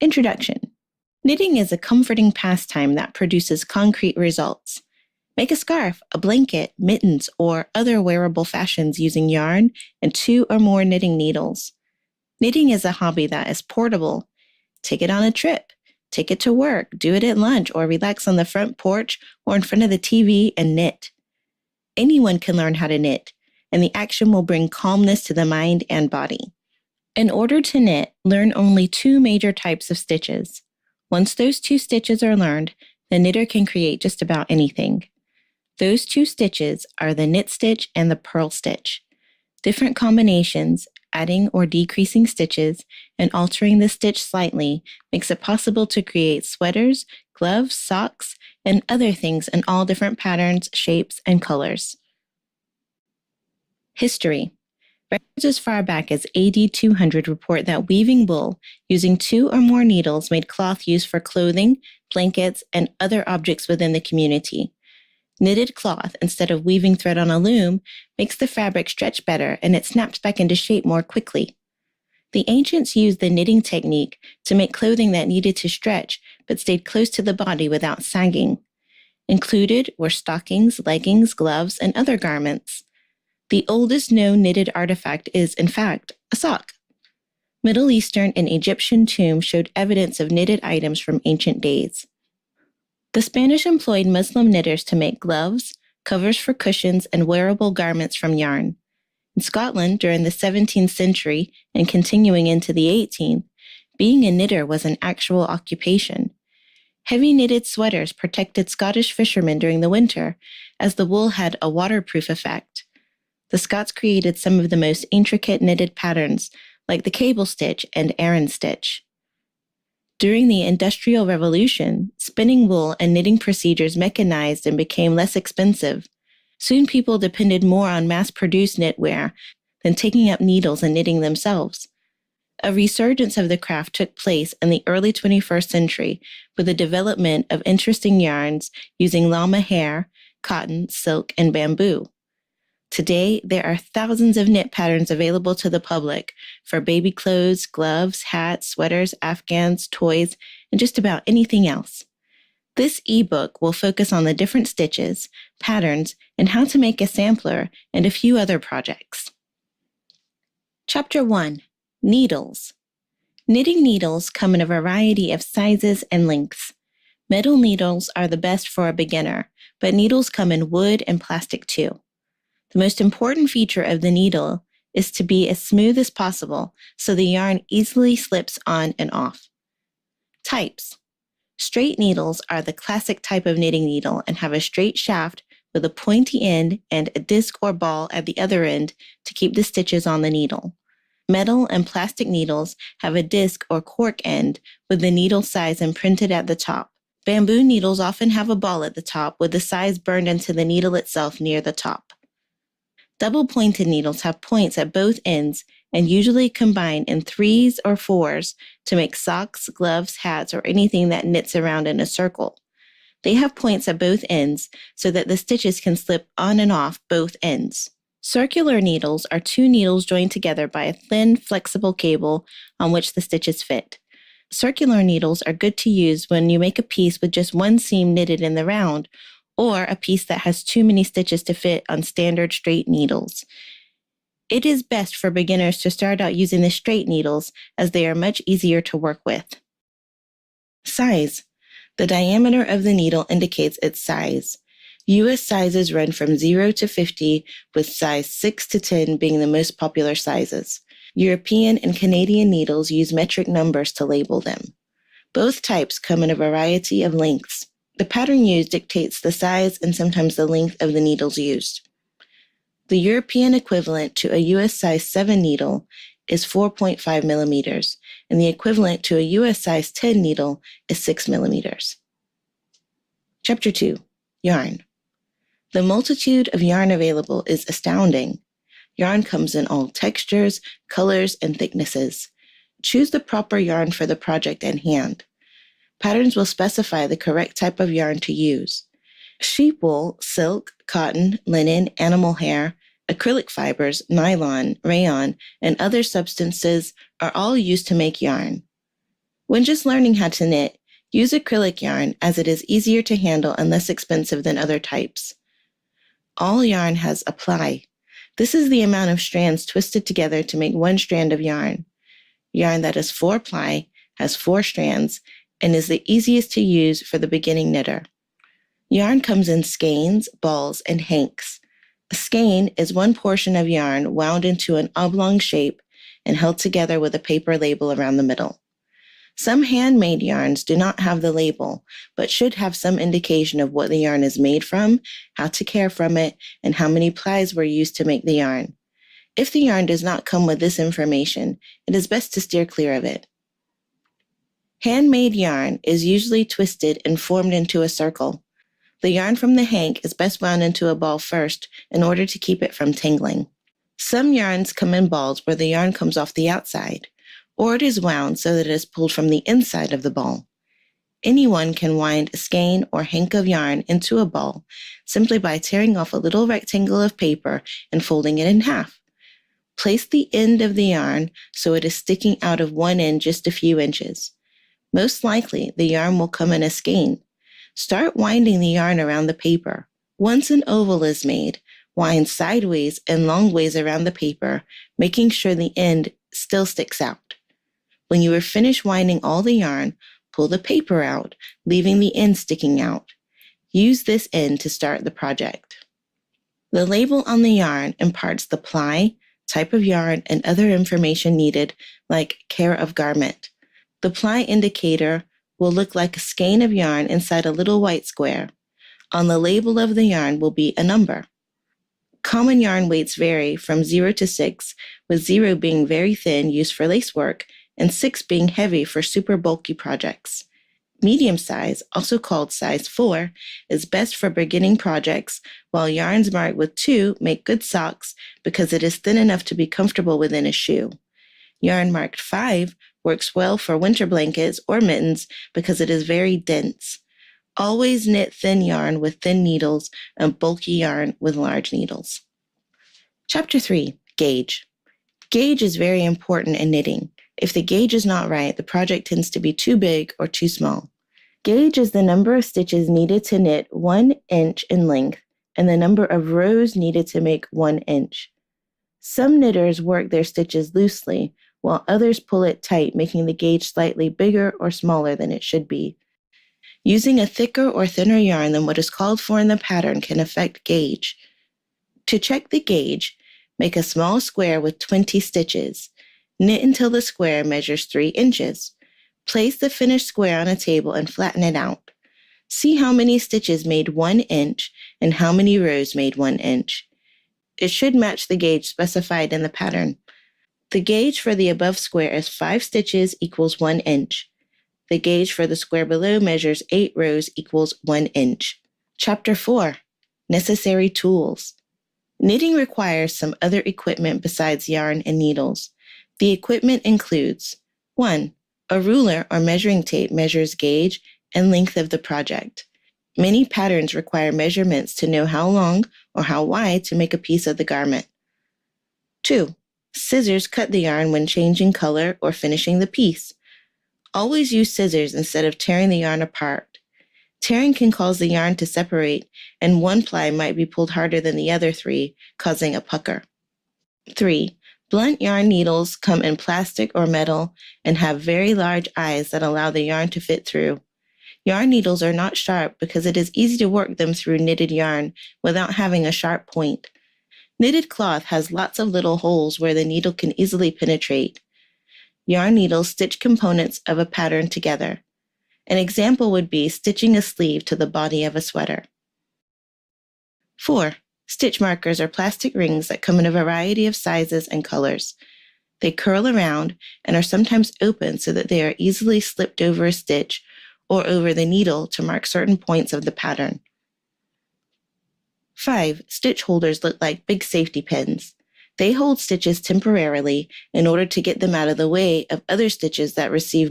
Introduction. Knitting is a comforting pastime that produces concrete results. Make a scarf, a blanket, mittens, or other wearable fashions using yarn and 2 or more knitting needles. Knitting is a hobby that is portable. Take it on a trip. Take it to work, do it at lunch, or relax on the front porch or in front of the TV and knit. Anyone can learn how to knit, and the action will bring calmness to the mind and body. In order to knit, learn only 2 major types of stitches. Once those 2 stitches are learned, the knitter can create just about anything. Those 2 stitches are the knit stitch and the purl stitch. Different combinations, adding or decreasing stitches, and altering the stitch slightly makes it possible to create sweaters, gloves, socks, and other things in all different patterns, shapes, and colors. History. Records as far back as AD 200 report that weaving wool using 2 or more needles made cloth used for clothing, blankets, and other objects within the community. Knitted cloth, instead of weaving thread on a loom, makes the fabric stretch better and it snaps back into shape more quickly. The ancients used the knitting technique to make clothing that needed to stretch but stayed close to the body without sagging. Included were stockings, leggings, gloves, and other garments. The oldest known knitted artifact is, in fact, a sock. Middle Eastern and Egyptian tombs showed evidence of knitted items from ancient days. The Spanish employed Muslim knitters to make gloves, covers for cushions, and wearable garments from yarn. In Scotland, during the 17th century and continuing into the 18th, being a knitter was an actual occupation. Heavy knitted sweaters protected Scottish fishermen during the winter, as the wool had a waterproof effect. The Scots created some of the most intricate knitted patterns, like the cable stitch and Aran stitch. During the Industrial Revolution, spinning wool and knitting procedures mechanized and became less expensive. Soon people depended more on mass-produced knitwear than taking up needles and knitting themselves. A resurgence of the craft took place in the early 21st century with the development of interesting yarns using llama hair, cotton, silk, and bamboo. Today, there are thousands of knit patterns available to the public for baby clothes, gloves, hats, sweaters, afghans, toys, and just about anything else. This ebook will focus on the different stitches, patterns, and how to make a sampler and a few other projects. Chapter 1. Needles. Knitting needles come in a variety of sizes and lengths. Metal needles are the best for a beginner, but needles come in wood and plastic too. The most important feature of the needle is to be as smooth as possible so the yarn easily slips on and off. Types. Straight needles are the classic type of knitting needle and have a straight shaft with a pointy end and a disc or ball at the other end to keep the stitches on the needle. Metal and plastic needles have a disc or cork end with the needle size imprinted at the top. Bamboo needles often have a ball at the top with the size burned into the needle itself near the top. Double-pointed needles have points at both ends and usually combine in 3s or 4s to make socks, gloves, hats, or anything that knits around in a circle. They have points at both ends so that the stitches can slip on and off both ends. Circular needles are 2 needles joined together by a thin, flexible cable on which the stitches fit. Circular needles are good to use when you make a piece with just one seam knitted in the round, or a piece that has too many stitches to fit on standard straight needles. It is best for beginners to start out using the straight needles as they are much easier to work with. Size. The diameter of the needle indicates its size. U.S. sizes run from 0 to 50, with size 6 to 10 being the most popular sizes. European and Canadian needles use metric numbers to label them. Both types come in a variety of lengths. The pattern used dictates the size and sometimes the length of the needles used. The European equivalent to a U.S. size 7 needle is 4.5 millimeters, and the equivalent to a U.S. size 10 needle is 6 millimeters. Chapter 2. Yarn. The multitude of yarn available is astounding. Yarn comes in all textures, colors, and thicknesses. Choose the proper yarn for the project at hand. Patterns will specify the correct type of yarn to use. Sheep wool, silk, cotton, linen, animal hair, acrylic fibers, nylon, rayon, and other substances are all used to make yarn. When just learning how to knit, use acrylic yarn as it is easier to handle and less expensive than other types. All yarn has a ply. This is the amount of strands twisted together to make one strand of yarn. Yarn that is 4-ply has 4 strands and is the easiest to use for the beginning knitter. Yarn comes in skeins, balls, and hanks. A skein is one portion of yarn wound into an oblong shape and held together with a paper label around the middle. Some handmade yarns do not have the label, but should have some indication of what the yarn is made from, how to care from it, and how many plies were used to make the yarn. If the yarn does not come with this information, it is best to steer clear of it. Handmade yarn is usually twisted and formed into a circle. The yarn from the hank is best wound into a ball first in order to keep it from tangling. Some yarns come in balls where the yarn comes off the outside, or it is wound so that it is pulled from the inside of the ball. Anyone can wind a skein or hank of yarn into a ball simply by tearing off a little rectangle of paper and folding it in half. Place the end of the yarn so it is sticking out of one end just a few inches. Most likely, the yarn will come in a skein. Start winding the yarn around the paper. Once an oval is made, wind sideways and long ways around the paper, making sure the end still sticks out. When you are finished winding all the yarn, pull the paper out, leaving the end sticking out. Use this end to start the project. The label on the yarn imparts the ply, type of yarn, and other information needed, like care of garment. The ply indicator will look like a skein of yarn inside a little white square. On the label of the yarn will be a number. Common yarn weights vary from 0 to 6, with 0 being very thin, used for lace work, and 6 being heavy for super bulky projects. Medium size, also called size 4, is best for beginning projects, while yarns marked with 2 make good socks because it is thin enough to be comfortable within a shoe. Yarn marked 5 works well for winter blankets or mittens because it is very dense. Always knit thin yarn with thin needles and bulky yarn with large needles. Chapter 3, Gauge. Gauge is very important in knitting. If the gauge is not right, the project tends to be too big or too small. Gauge is the number of stitches needed to knit 1 inch in length and the number of rows needed to make 1 inch. Some knitters work their stitches loosely, while others pull it tight, making the gauge slightly bigger or smaller than it should be. Using a thicker or thinner yarn than what is called for in the pattern can affect gauge. To check the gauge, make a small square with 20 stitches. Knit until the square measures 3 inches. Place the finished square on a table and flatten it out. See how many stitches made 1 inch and how many rows made 1 inch. It should match the gauge specified in the pattern. The gauge for the above square is 5 stitches equals 1 inch. The gauge for the square below measures 8 rows equals 1 inch. Chapter 4, Necessary Tools. Knitting requires some other equipment besides yarn and needles. The equipment includes 1. A ruler or measuring tape measures gauge and length of the project. Many patterns require measurements to know how long or how wide to make a piece of the garment. 2. Scissors cut the yarn when changing color or finishing the piece. Always use scissors instead of tearing the yarn apart. Tearing can cause the yarn to separate, and one ply might be pulled harder than the other 3, causing a pucker. 3. Blunt yarn needles come in plastic or metal and have very large eyes that allow the yarn to fit through. Yarn needles are not sharp because it is easy to work them through knitted yarn without having a sharp point. Knitted cloth has lots of little holes where the needle can easily penetrate. Yarn needles stitch components of a pattern together. An example would be stitching a sleeve to the body of a sweater. 4. Stitch markers are plastic rings that come in a variety of sizes and colors. They curl around and are sometimes open so that they are easily slipped over a stitch or over the needle to mark certain points of the pattern. 5. Stitch holders look like big safety pins. They hold stitches temporarily in order to get them out of the way of other stitches that receive